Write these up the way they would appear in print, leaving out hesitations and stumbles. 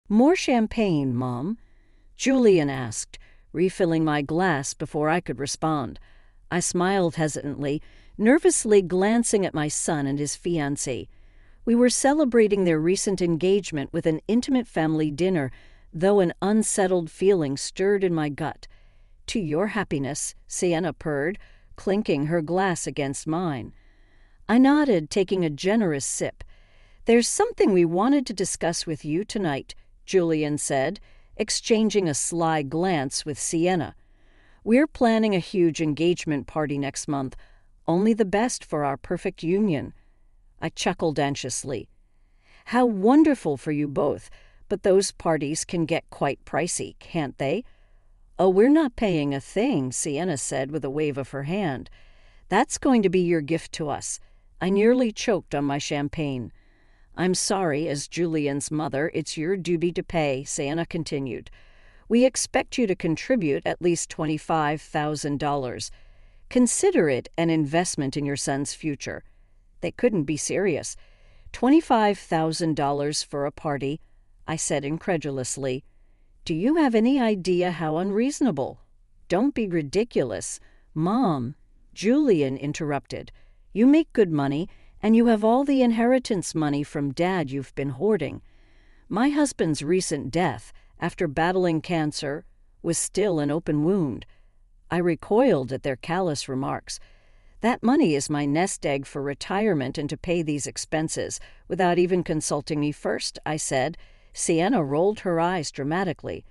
"More champagne, Mom?" Julian asked, refilling my glass before I could respond. I smiled hesitantly, nervously glancing at my son and his fiancée. We were celebrating their recent engagement with an intimate family dinner, though an unsettled feeling stirred in my gut. "To your happiness," Sienna purred, clinking her glass against mine. I nodded, taking a generous sip. "There's something we wanted to discuss with you tonight," Julian said, exchanging a sly glance with Sienna. "We're planning a huge engagement party next month, only the best for our perfect union." I chuckled anxiously. "How wonderful for you both, but those parties can get quite pricey, can't they?" "Oh, we're not paying a thing," Sienna said with a wave of her hand. "That's going to be your gift to us." I nearly choked on my champagne. "I'm sorry, as Julian's mother, it's your duty to pay," Sienna continued. "We expect you to contribute at least $25,000. Consider it an investment in your son's future." They couldn't be serious. $25,000 for a party, I said incredulously. "Do you have any idea how unreasonable?" "Don't be ridiculous." "Mom," Julian interrupted. "You make good money, and you have all the inheritance money from Dad you've been hoarding. My husband's recent death, after battling cancer, was still an open wound." I recoiled at their callous remarks. "That money is my nest egg for retirement and to pay these expenses, without even consulting me first," I said. Sienna rolled her eyes dramatically.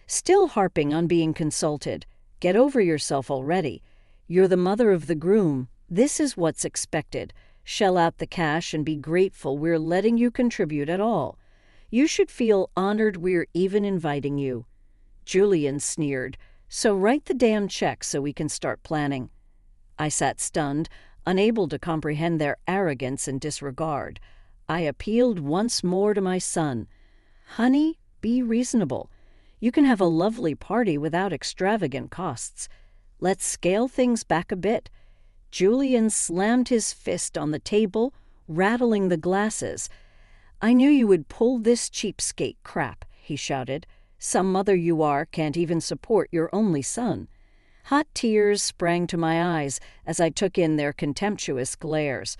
"Still harping on being consulted. Get over yourself already. You're the mother of the groom. This is what's expected. Shell out the cash and be grateful we're letting you contribute at all. You should feel honored we're even inviting you." Julian sneered. "So write the damn check so we can start planning." I sat stunned, unable to comprehend their arrogance and disregard. I appealed once more to my son. "Honey, be reasonable. You can have a lovely party without extravagant costs. Let's scale things back a bit." Julian slammed his fist on the table, rattling the glasses. "I knew you would pull this cheapskate crap," he shouted. "Some mother you are can't even support your only son." Hot tears sprang to my eyes as I took in their contemptuous glares.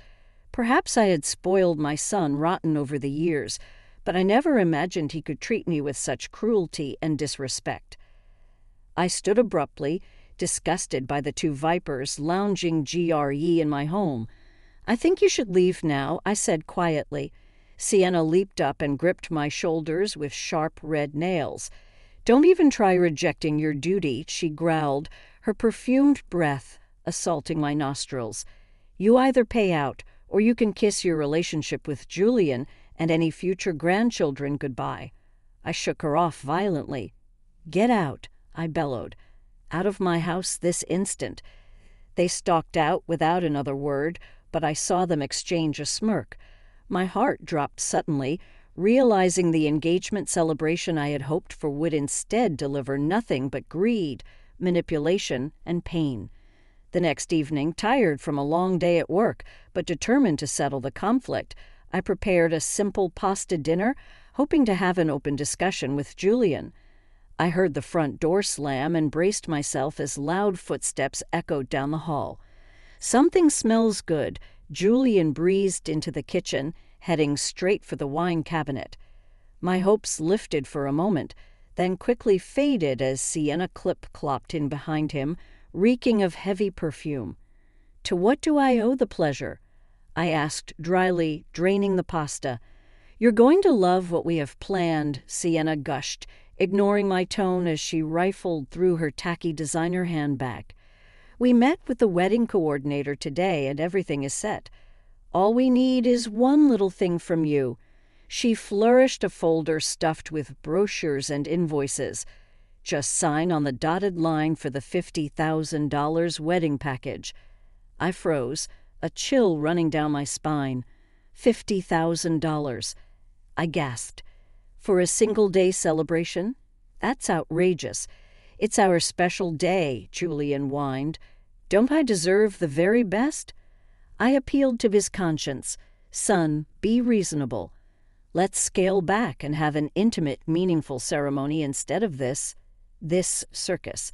Perhaps I had spoiled my son rotten over the years, but I never imagined he could treat me with such cruelty and disrespect. I stood abruptly, disgusted by the two vipers lounging GRE in my home. "I think you should leave now," I said quietly. Sienna leaped up and gripped my shoulders with sharp red nails. "Don't even try rejecting your duty," she growled, her perfumed breath assaulting my nostrils. "You either pay out, or you can kiss your relationship with Julian and any future grandchildren goodbye." I shook her off violently. "Get out," I bellowed. "Out of my house this instant." They stalked out without another word, but I saw them exchange a smirk. My heart dropped suddenly, realizing the engagement celebration I had hoped for would instead deliver nothing but greed, manipulation, and pain. The next evening, tired from a long day at work, but determined to settle the conflict, I prepared a simple pasta dinner, hoping to have an open discussion with Julian. I heard the front door slam and braced myself as loud footsteps echoed down the hall. "Something smells good," Julian breezed into the kitchen, heading straight for the wine cabinet. My hopes lifted for a moment, then quickly faded as Sienna clip-clopped in behind him, reeking of heavy perfume. "To what do I owe the pleasure?" I asked dryly, draining the pasta. "You're going to love what we have planned," Sienna gushed, ignoring my tone as she rifled through her tacky designer handbag. "We met with the wedding coordinator today and everything is set. All we need is one little thing from you." She flourished a folder stuffed with brochures and invoices. "Just sign on the dotted line for the $50,000 wedding package." I froze, a chill running down my spine. $50,000. I gasped. "For a single-day celebration? That's outrageous." "It's our special day," Julian whined. "Don't I deserve the very best?" I appealed to his conscience. "Son, be reasonable." Let's scale back and have an intimate, meaningful ceremony instead of this circus."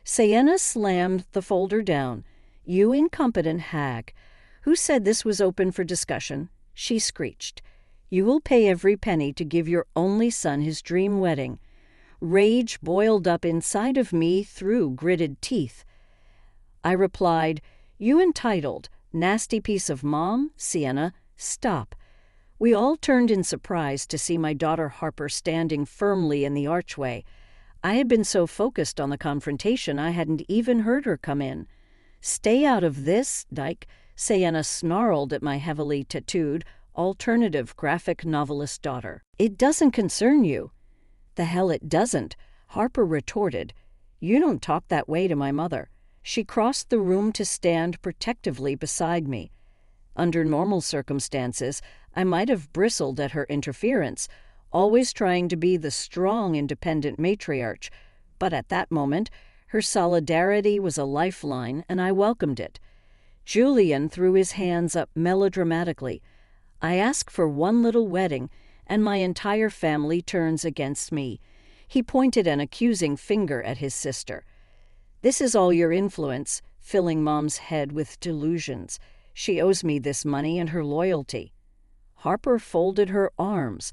Sienna slammed the folder down. "You incompetent hag. Who said this was open for discussion?" she screeched. "You will pay every penny to give your only son his dream wedding." Rage boiled up inside of me through gritted teeth. I replied, "You entitled, nasty piece of mom, Sienna, stop." We all turned in surprise to see my daughter Harper standing firmly in the archway. I had been so focused on the confrontation I hadn't even heard her come in. "Stay out of this, Dyke," Sienna snarled at my heavily tattooed, alternative graphic novelist daughter. "It doesn't concern you." "The hell it doesn't," Harper retorted. "You don't talk that way to my mother." She crossed the room to stand protectively beside me. Under normal circumstances, I might have bristled at her interference, always trying to be the strong, independent matriarch, but at that moment, her solidarity was a lifeline, and I welcomed it. Julian threw his hands up melodramatically. "I ask for one little wedding, and my entire family turns against me." He pointed an accusing finger at his sister. "This is all your influence," filling Mom's head with delusions. "She owes me this money and her loyalty." Harper folded her arms.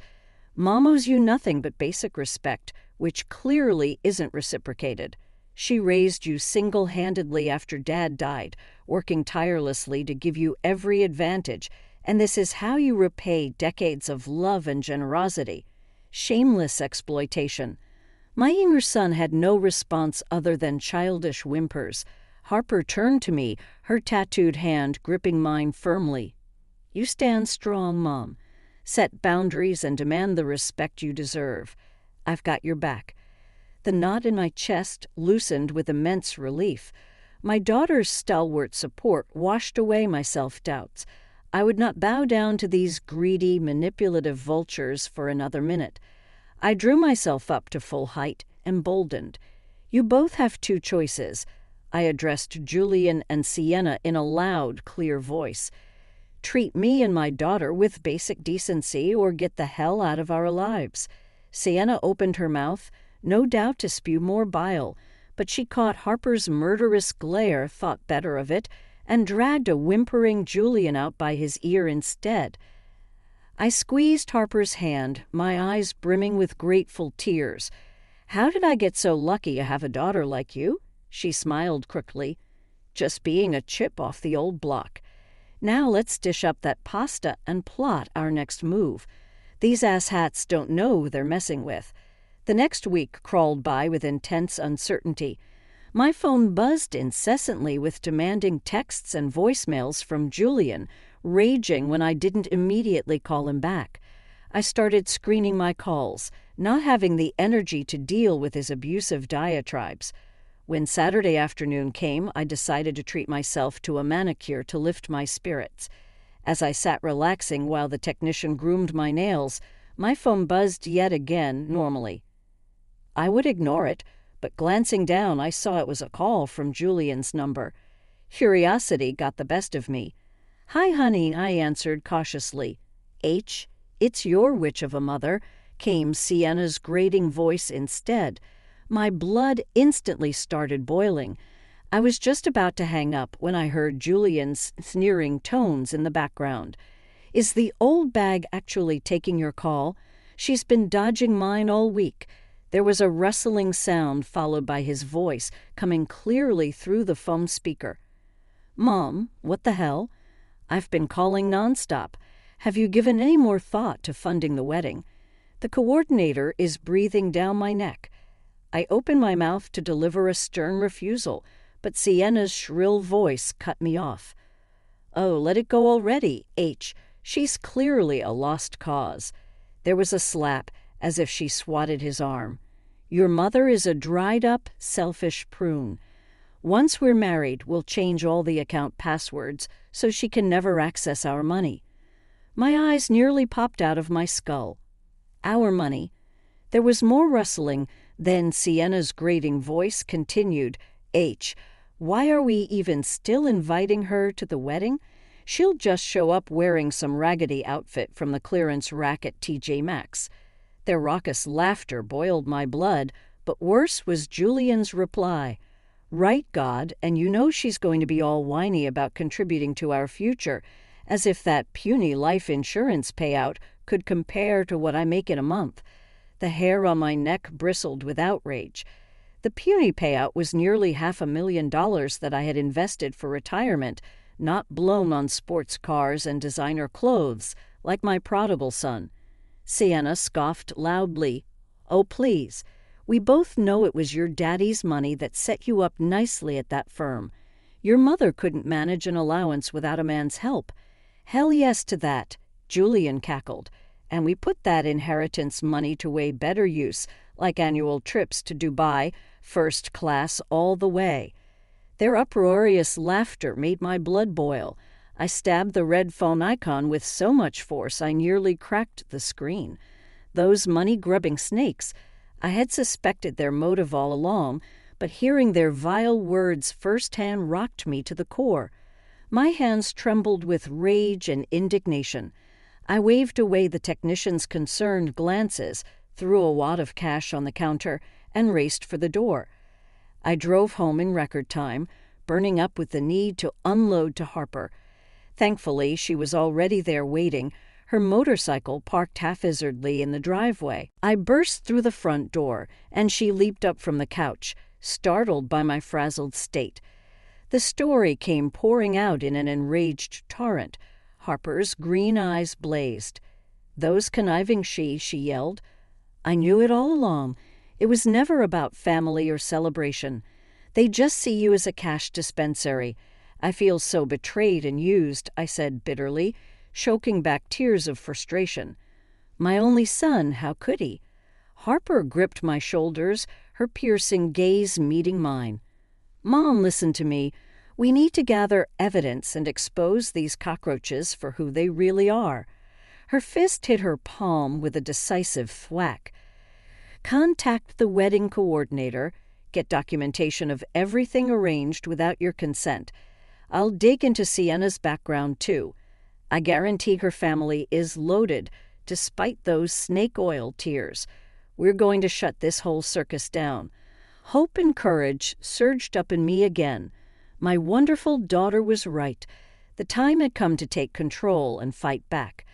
"Mom owes you nothing but basic respect, which clearly isn't reciprocated. She raised you single-handedly after Dad died, working tirelessly to give you every advantage, and this is how you repay decades of love and generosity. Shameless exploitation." My younger son had no response other than childish whimpers. Harper turned to me, her tattooed hand gripping mine firmly. "You stand strong, Mom. Set boundaries and demand the respect you deserve. I've got your back." The knot in my chest loosened with immense relief. My daughter's stalwart support washed away my self-doubts. I would not bow down to these greedy, manipulative vultures for another minute. I drew myself up to full height, emboldened. "You both have two choices." I addressed Julian and Sienna in a loud, clear voice. "Treat me and my daughter with basic decency or get the hell out of our lives." Sienna opened her mouth, no doubt to spew more bile, but she caught Harper's murderous glare, thought better of it, and dragged a whimpering Julian out by his ear instead. I squeezed Harper's hand, my eyes brimming with grateful tears. "How did I get so lucky to have a daughter like you?" She smiled crookedly. "Just being a chip off the old block. Now let's dish up that pasta and plot our next move. These asshats don't know who they're messing with." The next week crawled by with intense uncertainty. My phone buzzed incessantly with demanding texts and voicemails from Julian, raging when I didn't immediately call him back. I started screening my calls, not having the energy to deal with his abusive diatribes. When Saturday afternoon came, I decided to treat myself to a manicure to lift my spirits. As I sat relaxing while the technician groomed my nails, my phone buzzed yet again, normally. I would ignore it, but glancing down, I saw it was a call from Julian's number. Curiosity got the best of me. "Hi, honey," I answered cautiously. "H, it's your witch of a mother," came Sienna's grating voice instead. My blood instantly started boiling. I was just about to hang up when I heard Julian's sneering tones in the background. "Is the old bag actually taking your call? She's been dodging mine all week." There was a rustling sound followed by his voice coming clearly through the phone speaker. "Mom, what the hell? I've been calling nonstop. Have you given any more thought to funding the wedding? The coordinator is breathing down my neck." I opened my mouth to deliver a stern refusal, but Sienna's shrill voice cut me off. "Oh, let it go already, H. She's clearly a lost cause." There was a slap, as if she swatted his arm. "Your mother is a dried-up, selfish prune. Once we're married, we'll change all the account passwords so she can never access our money." My eyes nearly popped out of my skull. "Our money." There was more rustling, then Sienna's grating voice continued, "H, why are we even still inviting her to the wedding? She'll just show up wearing some raggedy outfit from the clearance rack at TJ Maxx. Their raucous laughter boiled my blood, but worse was Julian's reply. Right, God, and you know she's going to be all whiny about contributing to our future, as if that puny life insurance payout could compare to what I make in a month. The hair on my neck bristled with outrage. The puny payout was nearly $500,000 that I had invested for retirement, not blown on sports cars and designer clothes, like my prodigal son. Sienna scoffed loudly. Oh, please. We both know it was your daddy's money that set you up nicely at that firm. Your mother couldn't manage an allowance without a man's help. Hell yes to that, Julian cackled. And we put that inheritance money to way better use, like annual trips to Dubai, first class all the way. Their uproarious laughter made my blood boil. I stabbed the red phone icon with so much force I nearly cracked the screen. Those money-grubbing snakes. I had suspected their motive all along, but hearing their vile words firsthand rocked me to the core. My hands trembled with rage and indignation. I waved away the technician's concerned glances, threw a wad of cash on the counter, and raced for the door. I drove home in record time, burning up with the need to unload to Harper. Thankfully, she was already there waiting, her motorcycle parked haphazardly in the driveway. I burst through the front door, and she leaped up from the couch, startled by my frazzled state. The story came pouring out in an enraged torrent. Harper's green eyes blazed. "Those conniving she yelled. "I knew it all along. It was never about family or celebration. They just see you as a cash dispensary. I feel so betrayed and used," I said bitterly, choking back tears of frustration. My only son, how could he? Harper gripped my shoulders, her piercing gaze meeting mine. "Mom, listen to me. We need to gather evidence and expose these cockroaches for who they really are." Her fist hit her palm with a decisive thwack. "Contact the wedding coordinator. Get documentation of everything arranged without your consent. I'll dig into Sienna's background, too. I guarantee her family is loaded, despite those snake oil tears. We're going to shut this whole circus down." Hope and courage surged up in me again. My wonderful daughter was right. The time had come to take control and fight back.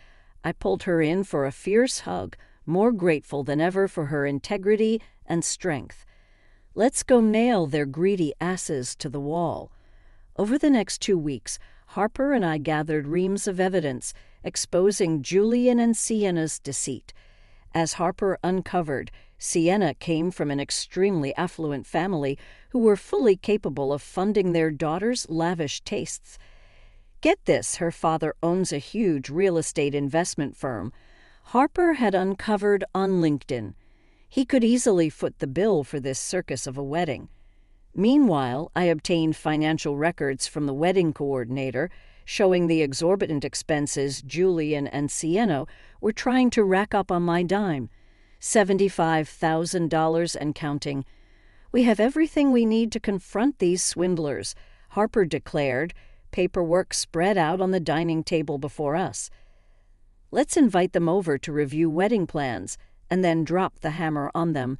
I pulled her in for a fierce hug, more grateful than ever for her integrity and strength. Let's go nail their greedy asses to the wall. Over the next 2 weeks, Harper and I gathered reams of evidence exposing Julian and Sienna's deceit. As Harper uncovered, Sienna came from an extremely affluent family who were fully capable of funding their daughter's lavish tastes. Get this, her father owns a huge real estate investment firm. Harper had uncovered on LinkedIn. He could easily foot the bill for this circus of a wedding. Meanwhile, I obtained financial records from the wedding coordinator showing the exorbitant expenses Julian and Sienna were trying to rack up on my dime, $75,000 and counting. "We have everything we need to confront these swindlers," Harper declared, paperwork spread out on the dining table before us. "Let's invite them over to review wedding plans, and then drop the hammer on them."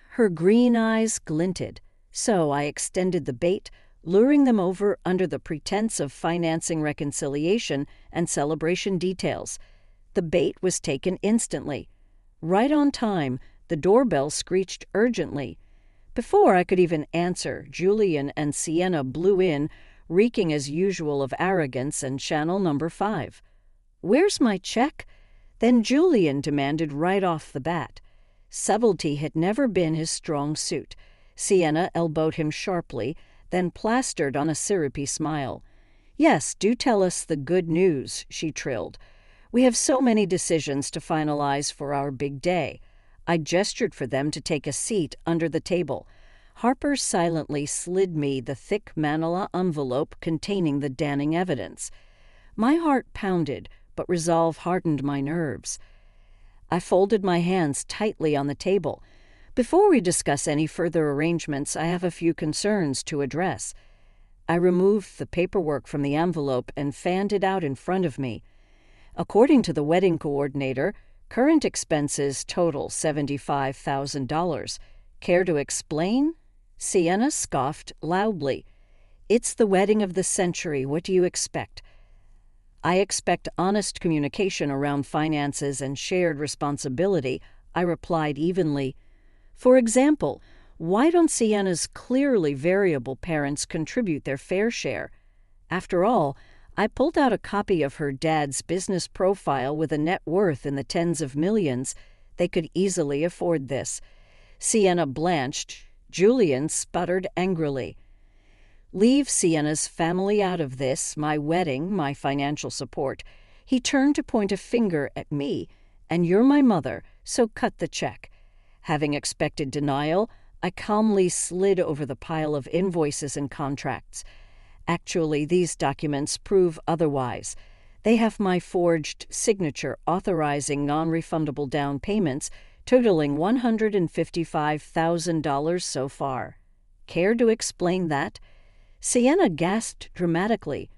Her green eyes glinted. So I extended the bait, luring them over under the pretense of financing reconciliation and celebration details. The bait was taken instantly. Right on time, the doorbell screeched urgently. Before I could even answer, Julian and Sienna blew in, reeking as usual of arrogance and channel number 5. "Where's my check?" Then Julian demanded right off the bat. Subtlety had never been his strong suit. Sienna elbowed him sharply, then plastered on a syrupy smile. "Yes, do tell us the good news," she trilled. "We have so many decisions to finalize for our big day." I gestured for them to take a seat under the table. Harper silently slid me the thick manila envelope containing the damning evidence. My heart pounded, but resolve hardened my nerves. I folded my hands tightly on the table. "Before we discuss any further arrangements, I have a few concerns to address." I removed the paperwork from the envelope and fanned it out in front of me. According to the wedding coordinator, current expenses total $75,000. Care to explain? Sienna scoffed loudly. It's the wedding of the century. What do you expect? I expect honest communication around finances and shared responsibility, I replied evenly. For example, why don't Sienna's clearly variable parents contribute their fair share? After all, I pulled out a copy of her dad's business profile with a net worth in the tens of millions. They could easily afford this. Sienna blanched. Julian sputtered angrily. Leave Sienna's family out of this, my wedding, my financial support. He turned to point a finger at me. And you're my mother, so cut the check. Having expected denial, I calmly slid over the pile of invoices and contracts. Actually, these documents prove otherwise. They have my forged signature authorizing non-refundable down payments totaling $155,000 so far. Care to explain that? Sienna gasped dramatically.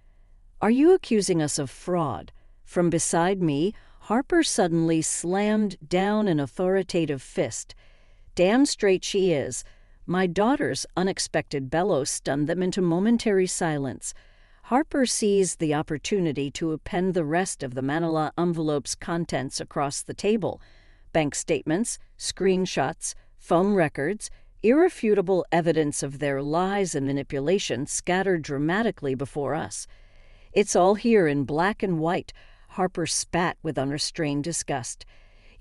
Are you accusing us of fraud? From beside me, Harper suddenly slammed down an authoritative fist. Damn straight she is. My daughter's unexpected bellow stunned them into momentary silence. Harper seized the opportunity to append the rest of the manila envelope's contents across the table. Bank statements, screenshots, phone records, irrefutable evidence of their lies and manipulation scattered dramatically before us. It's all here in black and white, Harper spat with unrestrained disgust.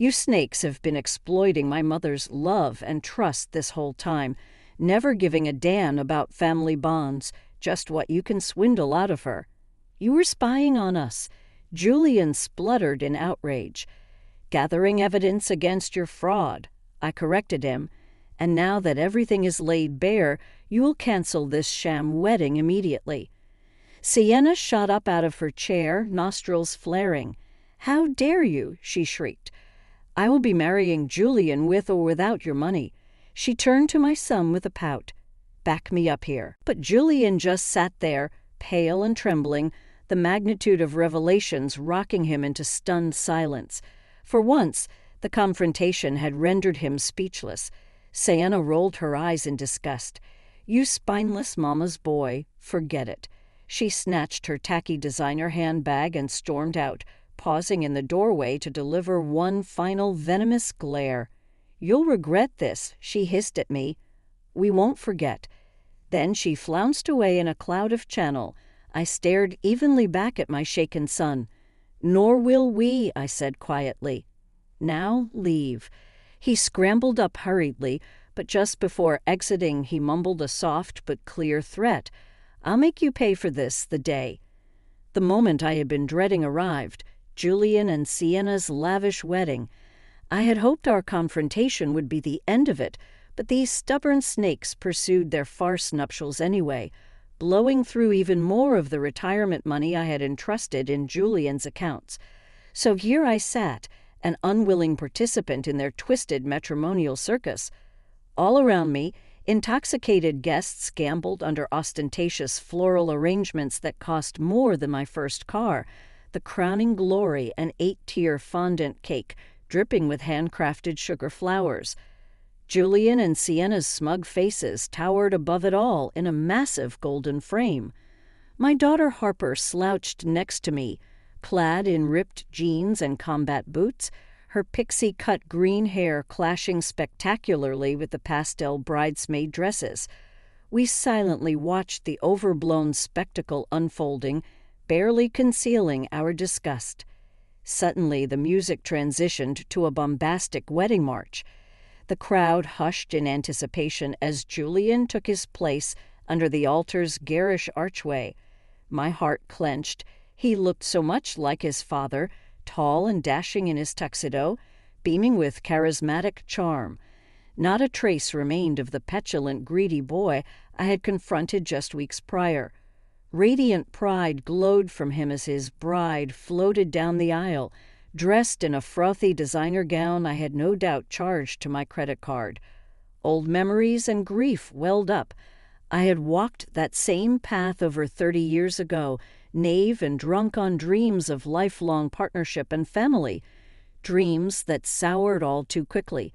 You snakes have been exploiting my mother's love and trust this whole time, never giving a damn about family bonds, just what you can swindle out of her. You were spying on us. Julian spluttered in outrage. Gathering evidence against your fraud, I corrected him. And now that everything is laid bare, you will cancel this sham wedding immediately. Sienna shot up out of her chair, nostrils flaring. How dare you? She shrieked. I will be marrying Julian with or without your money. She turned to my son with a pout. Back me up here. But Julian just sat there, pale and trembling, the magnitude of revelations rocking him into stunned silence. For once, the confrontation had rendered him speechless. Sienna rolled her eyes in disgust. You spineless mama's boy, forget it. She snatched her tacky designer handbag and stormed out, pausing in the doorway to deliver one final venomous glare. You'll regret this, she hissed at me. We won't forget. Then she flounced away in a cloud of channel. I stared evenly back at my shaken son. Nor will we, I said quietly. Now leave. He scrambled up hurriedly, but just before exiting he mumbled a soft but clear threat. I'll make you pay for this the day. The moment I had been dreading arrived, Julian and Sienna's lavish wedding. I had hoped our confrontation would be the end of it, but these stubborn snakes pursued their farce nuptials anyway, blowing through even more of the retirement money I had entrusted in Julian's accounts. So here I sat, an unwilling participant in their twisted matrimonial circus. All around me, intoxicated guests gambled under ostentatious floral arrangements that cost more than my first car, the crowning glory an 8-tier fondant cake dripping with handcrafted sugar flowers. Julian and Sienna's smug faces towered above it all in a massive golden frame. My daughter Harper slouched next to me, clad in ripped jeans and combat boots, her pixie-cut green hair clashing spectacularly with the pastel bridesmaid dresses. We silently watched the overblown spectacle unfolding, barely concealing our disgust. Suddenly the music transitioned to a bombastic wedding march. The crowd hushed in anticipation as Julian took his place under the altar's garish archway. My heart clenched. He looked so much like his father, tall and dashing in his tuxedo, beaming with charismatic charm. Not a trace remained of the petulant, greedy boy I had confronted just weeks prior. Radiant pride glowed from him as his bride floated down the aisle, dressed in a frothy designer gown I had no doubt charged to my credit card. Old memories and grief welled up. I had walked that same path over 30 years ago, knave and drunk on dreams of lifelong partnership and family, dreams that soured all too quickly.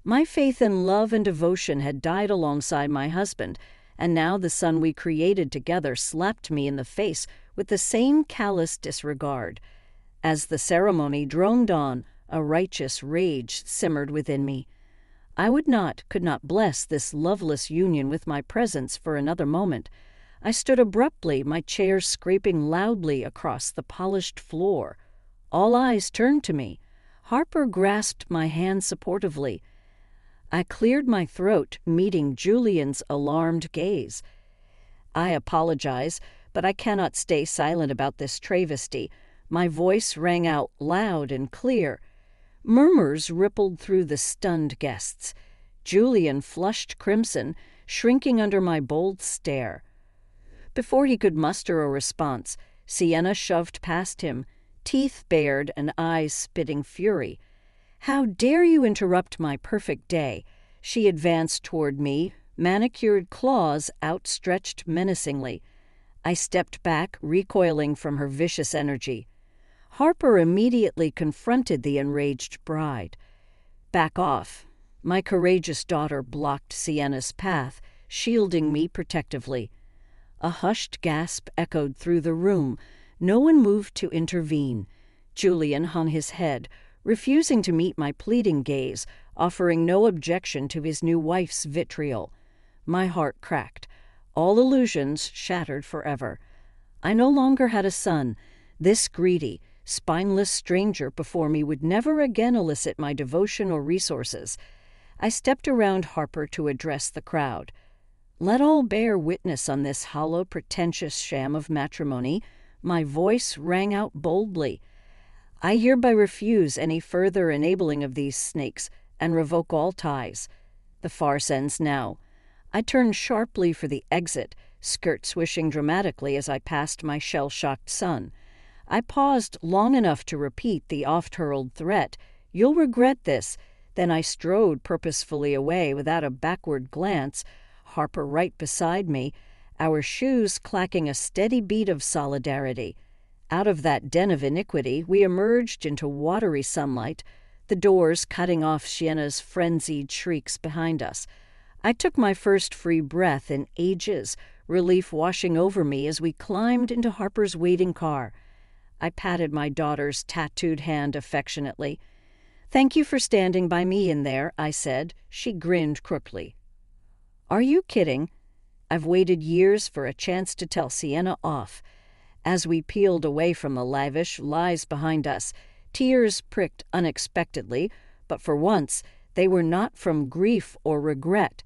My faith in love and devotion had died alongside my husband, and now the son we created together slapped me in the face with the same callous disregard. As the ceremony droned on, a righteous rage simmered within me. I could not bless this loveless union with my presence for another moment. I stood abruptly, my chair scraping loudly across the polished floor. All eyes turned to me. Harper grasped my hand supportively. I cleared my throat, meeting Julian's alarmed gaze. I apologize, but I cannot stay silent about this travesty. My voice rang out loud and clear. Murmurs rippled through the stunned guests. Julian flushed crimson, shrinking under my bold stare. Before he could muster a response, Sienna shoved past him, teeth bared and eyes spitting fury. "How dare you interrupt my perfect day?" She advanced toward me, manicured claws outstretched menacingly. I stepped back, recoiling from her vicious energy. Harper immediately confronted the enraged bride. "Back off." My courageous daughter blocked Sienna's path, shielding me protectively. A hushed gasp echoed through the room. No one moved to intervene. Julian hung his head, refusing to meet my pleading gaze, offering no objection to his new wife's vitriol. My heart cracked. All illusions shattered forever. I no longer had a son. This greedy, spineless stranger before me would never again elicit my devotion or resources. I stepped around Harper to address the crowd. "Let all bear witness on this hollow, pretentious sham of matrimony." My voice rang out boldly. "I hereby refuse any further enabling of these snakes and revoke all ties. The farce ends now." I turned sharply for the exit, skirt swishing dramatically as I passed my shell-shocked son. I paused long enough to repeat the oft-hurled threat, "You'll regret this." Then I strode purposefully away without a backward glance, Harper right beside me, our shoes clacking a steady beat of solidarity. Out of that den of iniquity, we emerged into watery sunlight, the doors cutting off Sienna's frenzied shrieks behind us. I took my first free breath in ages, relief washing over me as we climbed into Harper's waiting car. I patted my daughter's tattooed hand affectionately. "Thank you for standing by me in there," I said. She grinned crookedly. "Are you kidding? I've waited years for a chance to tell Sienna off." As we peeled away from the lavish lies behind us, tears pricked unexpectedly, but for once they were not from grief or regret.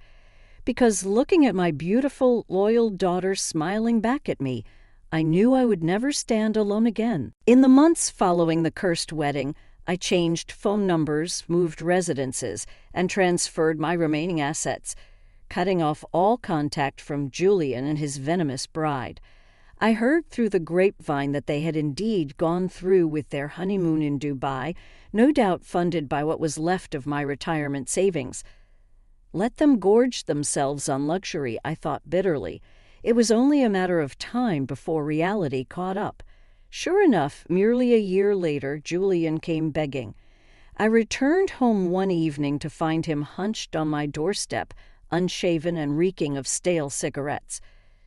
Because looking at my beautiful, loyal daughter smiling back at me, I knew I would never stand alone again. In the months following the cursed wedding, I changed phone numbers, moved residences, and transferred my remaining assets, cutting off all contact from Julian and his venomous bride. I heard through the grapevine that they had indeed gone through with their honeymoon in Dubai, no doubt funded by what was left of my retirement savings. Let them gorge themselves on luxury, I thought bitterly. It was only a matter of time before reality caught up. Sure enough, merely a year later, Julian came begging. I returned home one evening to find him hunched on my doorstep, unshaven and reeking of stale cigarettes.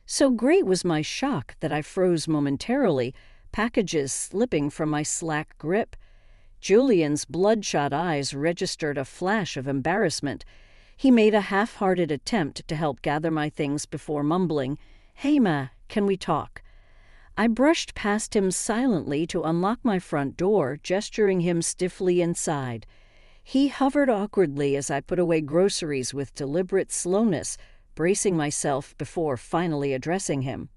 So great was my shock that I froze momentarily, packages slipping from my slack grip. Julian's bloodshot eyes registered a flash of embarrassment. He made a half-hearted attempt to help gather my things before mumbling, "Hey, Ma, can we talk?" I brushed past him silently to unlock my front door, gesturing him stiffly inside. He hovered awkwardly as I put away groceries with deliberate slowness, bracing myself before finally addressing him.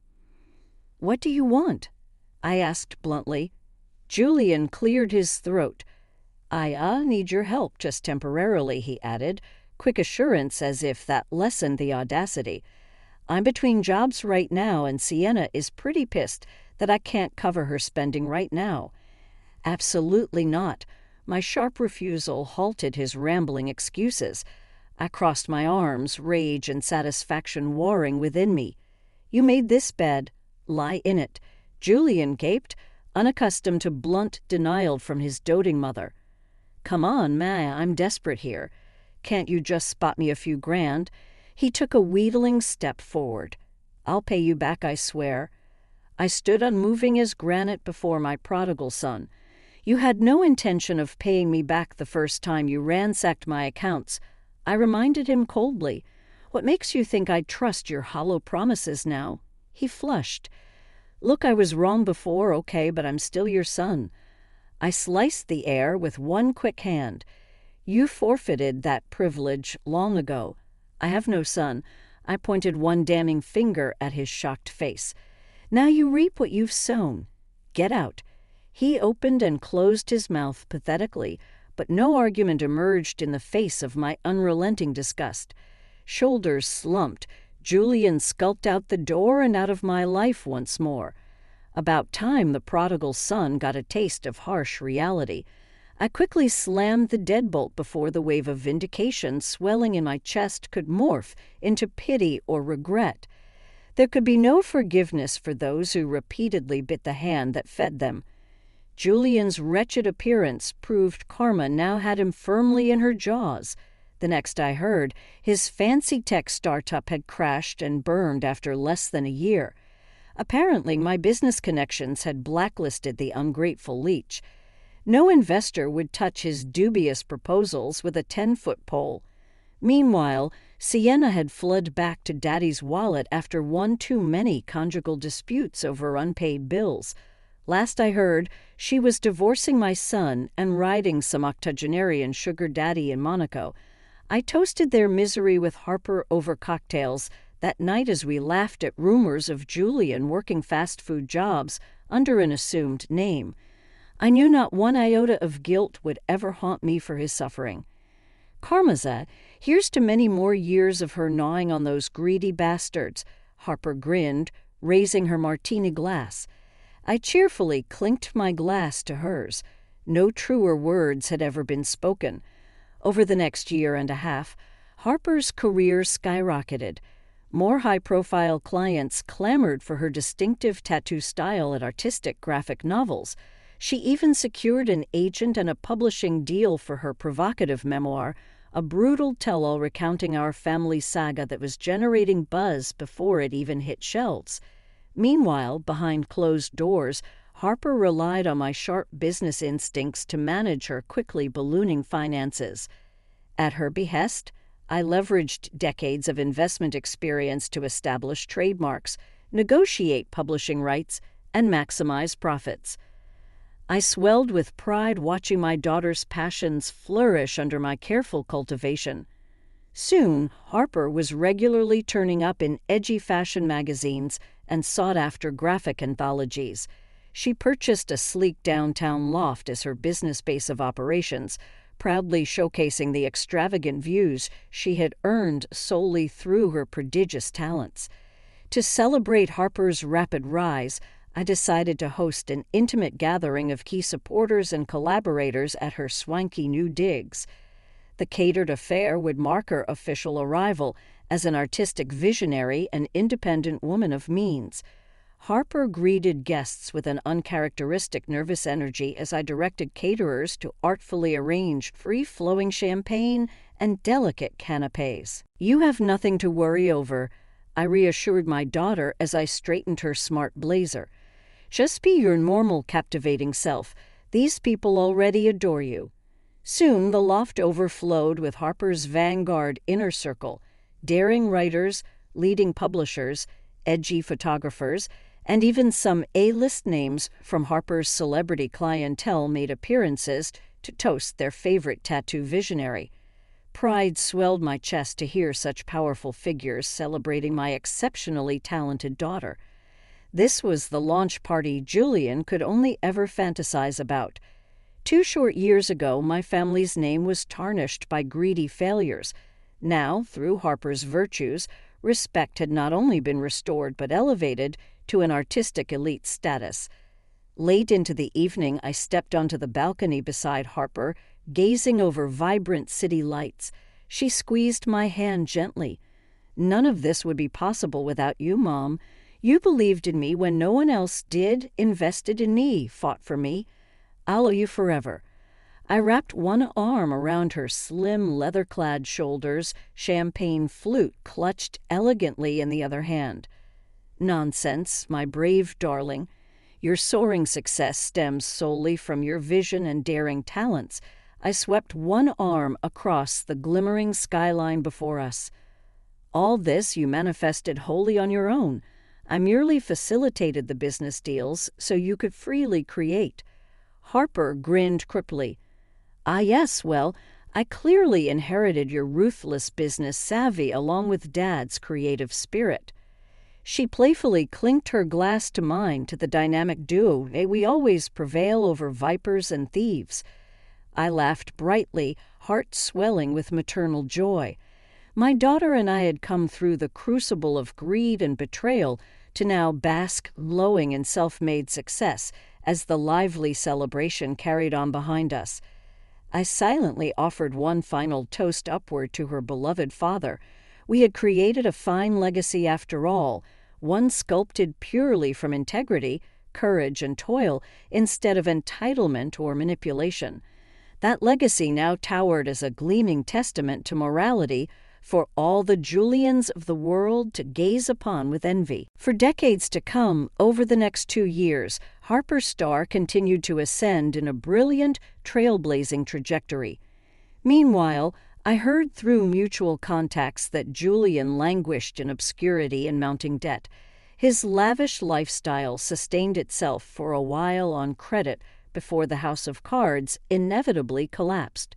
"What do you want?" I asked bluntly. Julian cleared his throat. "I need your help just temporarily," he added, quick assurance as if that lessened the audacity. "I'm between jobs right now, and Sienna is pretty pissed that I can't cover her spending right now." "Absolutely not." My sharp refusal halted his rambling excuses. I crossed my arms, rage and satisfaction warring within me. "You made this bed. Lie in it," Julian gaped, unaccustomed to blunt denial from his doting mother. "Come on, Ma, I'm desperate here. Can't you just spot me a few grand?" He took a wheedling step forward. "I'll pay you back, I swear." I stood unmoving as granite before my prodigal son. "You had no intention of paying me back the first time you ransacked my accounts," I reminded him coldly. "What makes you think I'd trust your hollow promises now?" He flushed. "Look, I was wrong before, okay, but I'm still your son." I sliced the air with one quick hand. "You forfeited that privilege long ago. I have no son." I pointed one damning finger at his shocked face. "Now you reap what you've sown. Get out." He opened and closed his mouth pathetically, but no argument emerged in the face of my unrelenting disgust. Shoulders slumped, Julian skulked out the door and out of my life once more. About time the prodigal son got a taste of harsh reality. I quickly slammed the deadbolt before the wave of vindication swelling in my chest could morph into pity or regret. There could be no forgiveness for those who repeatedly bit the hand that fed them. Julian's wretched appearance proved karma now had him firmly in her jaws. The next I heard, his fancy tech startup had crashed and burned after less than a year. Apparently, my business connections had blacklisted the ungrateful leech. No investor would touch his dubious proposals with a 10-foot pole. Meanwhile, Sienna had fled back to Daddy's wallet after one too many conjugal disputes over unpaid bills. Last I heard, she was divorcing my son and riding some octogenarian sugar daddy in Monaco. I toasted their misery with Harper over cocktails that night as we laughed at rumors of Julian working fast food jobs under an assumed name. I knew not one iota of guilt would ever haunt me for his suffering. "Karmaza, here's to many more years of her gnawing on those greedy bastards," Harper grinned, raising her martini glass. I cheerfully clinked my glass to hers. No truer words had ever been spoken. Over the next year and a half, Harper's career skyrocketed. More high-profile clients clamored for her distinctive tattoo style and artistic graphic novels. She even secured an agent and a publishing deal for her provocative memoir, a brutal tell-all recounting our family saga that was generating buzz before it even hit shelves. Meanwhile, behind closed doors, Harper relied on my sharp business instincts to manage her quickly ballooning finances. At her behest, I leveraged decades of investment experience to establish trademarks, negotiate publishing rights, and maximize profits. I swelled with pride watching my daughter's passions flourish under my careful cultivation. Soon, Harper was regularly turning up in edgy fashion magazines and sought-after graphic anthologies. She purchased a sleek downtown loft as her business base of operations, proudly showcasing the extravagant views she had earned solely through her prodigious talents. To celebrate Harper's rapid rise, I decided to host an intimate gathering of key supporters and collaborators at her swanky new digs. The catered affair would mark her official arrival as an artistic visionary and independent woman of means. Harper greeted guests with an uncharacteristic nervous energy as I directed caterers to artfully arrange free-flowing champagne and delicate canapés. "You have nothing to worry over," I reassured my daughter as I straightened her smart blazer. "Just be your normal, captivating self. These people already adore you." Soon the loft overflowed with Harper's vanguard inner circle. Daring writers, leading publishers, edgy photographers, and even some A-list names from Harper's celebrity clientele made appearances to toast their favorite tattoo visionary. Pride swelled my chest to hear such powerful figures celebrating my exceptionally talented daughter. This was the launch party Julian could only ever fantasize about. 2 short years ago, my family's name was tarnished by greedy failures. Now, through Harper's virtues, respect had not only been restored but elevated to an artistic elite status. Late into the evening, I stepped onto the balcony beside Harper, gazing over vibrant city lights. She squeezed my hand gently. "None of this would be possible without you, Mom. You believed in me when no one else did, invested in me, fought for me. I'll owe you forever." I wrapped one arm around her slim, leather-clad shoulders, champagne flute clutched elegantly in the other hand. "Nonsense, my brave darling. Your soaring success stems solely from your vision and daring talents." I swept one arm across the glimmering skyline before us. "All this you manifested wholly on your own. I merely facilitated the business deals so you could freely create." Harper grinned crippledy. "Ah, yes, well, I clearly inherited your ruthless business savvy along with Dad's creative spirit." She playfully clinked her glass to mine, to the dynamic duo. "May we always prevail over vipers and thieves." I laughed brightly, heart swelling with maternal joy. My daughter and I had come through the crucible of greed and betrayal to now bask glowing in self-made success as the lively celebration carried on behind us. I silently offered one final toast upward to her beloved father. We had created a fine legacy after all, one sculpted purely from integrity, courage, and toil, instead of entitlement or manipulation. That legacy now towered as a gleaming testament to morality for all the Julians of the world to gaze upon with envy. For decades to come, over the next 2 years, Harper's star continued to ascend in a brilliant, trailblazing trajectory. Meanwhile, I heard through mutual contacts that Julian languished in obscurity and mounting debt. His lavish lifestyle sustained itself for a while on credit before the house of cards inevitably collapsed.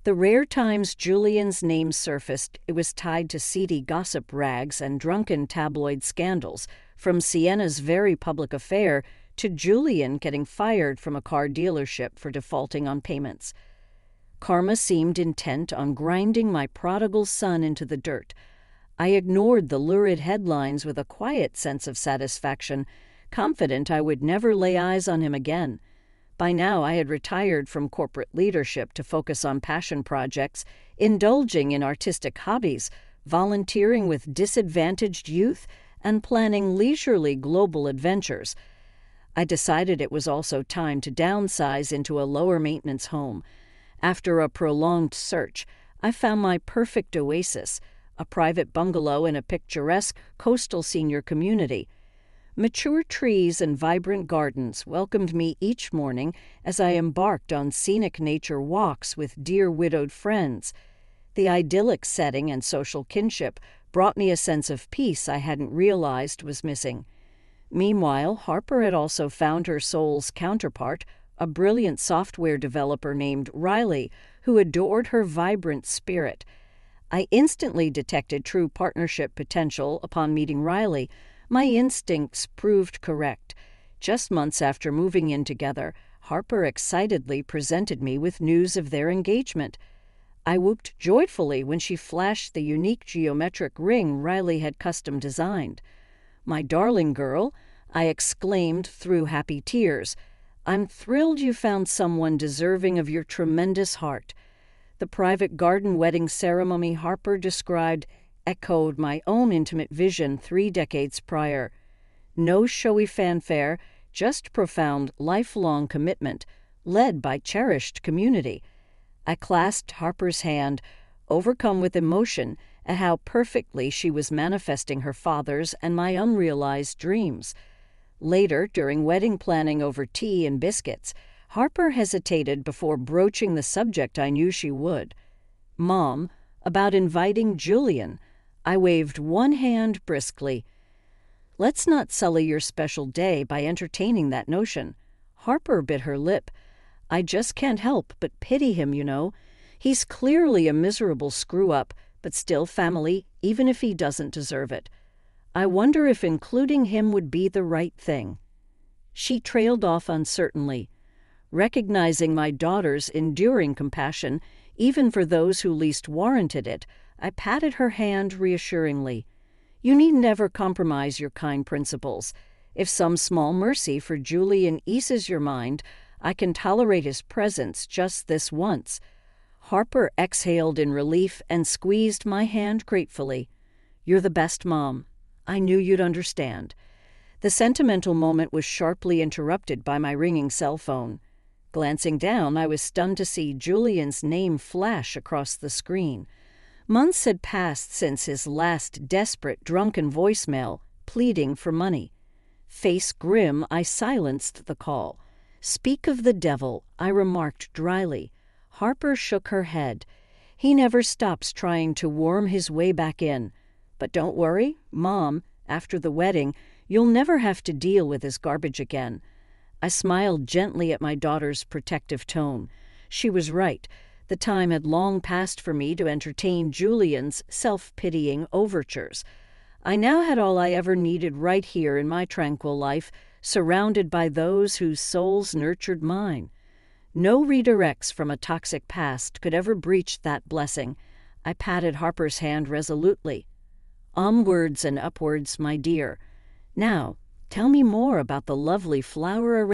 The rare times Julian's name surfaced, it was tied to seedy gossip rags and drunken tabloid scandals, from Sienna's very public affair to Julian getting fired from a car dealership for defaulting on payments. Karma seemed intent on grinding my prodigal son into the dirt. I ignored the lurid headlines with a quiet sense of satisfaction, confident I would never lay eyes on him again. By now I had retired from corporate leadership to focus on passion projects, indulging in artistic hobbies, volunteering with disadvantaged youth, and planning leisurely global adventures. I decided it was also time to downsize into a lower-maintenance home. After a prolonged search, I found my perfect oasis, a private bungalow in a picturesque coastal senior community. Mature trees and vibrant gardens welcomed me each morning as I embarked on scenic nature walks with dear widowed friends. The idyllic setting and social kinship brought me a sense of peace I hadn't realized was missing. Meanwhile, Harper had also found her soul's counterpart, a brilliant software developer named Riley, who adored her vibrant spirit. I instantly detected true partnership potential upon meeting Riley. My instincts proved correct. Just months after moving in together, Harper excitedly presented me with news of their engagement. I whooped joyfully when she flashed the unique geometric ring Riley had custom designed. "My darling girl," I exclaimed through happy tears, "I'm thrilled you found someone deserving of your tremendous heart." The private garden wedding ceremony Harper described echoed my own intimate vision 3 decades prior. No showy fanfare, just profound, lifelong commitment, led by cherished community. I clasped Harper's hand, overcome with emotion at how perfectly she was manifesting her father's and my unrealized dreams. Later, during wedding planning over tea and biscuits, Harper hesitated before broaching the subject I knew she would. "Mom, about inviting Julian." I waved one hand briskly. "Let's not sully your special day by entertaining that notion." Harper bit her lip. "I just can't help but pity him, you know. He's clearly a miserable screw-up, but still family, even if he doesn't deserve it. I wonder if including him would be the right thing." She trailed off uncertainly. Recognizing my daughter's enduring compassion, even for those who least warranted it, I patted her hand reassuringly. "You needn't ever compromise your kind principles. If some small mercy for Julian eases your mind, I can tolerate his presence just this once." Harper exhaled in relief and squeezed my hand gratefully. "You're the best, Mom. I knew you'd understand." The sentimental moment was sharply interrupted by my ringing cell phone. Glancing down, I was stunned to see Julian's name flash across the screen. Months had passed since his last desperate, drunken voicemail, pleading for money. Face grim, I silenced the call. "Speak of the devil," I remarked dryly. Harper shook her head. "He never stops trying to worm his way back in. But don't worry, Mom, after the wedding, you'll never have to deal with his garbage again." I smiled gently at my daughter's protective tone. She was right. The time had long passed for me to entertain Julian's self-pitying overtures. I now had all I ever needed right here in my tranquil life, surrounded by those whose souls nurtured mine. No redirects from a toxic past could ever breach that blessing. I patted Harper's hand resolutely. "Onwards and upwards, my dear. Now, tell me more about the lovely flower arrangement."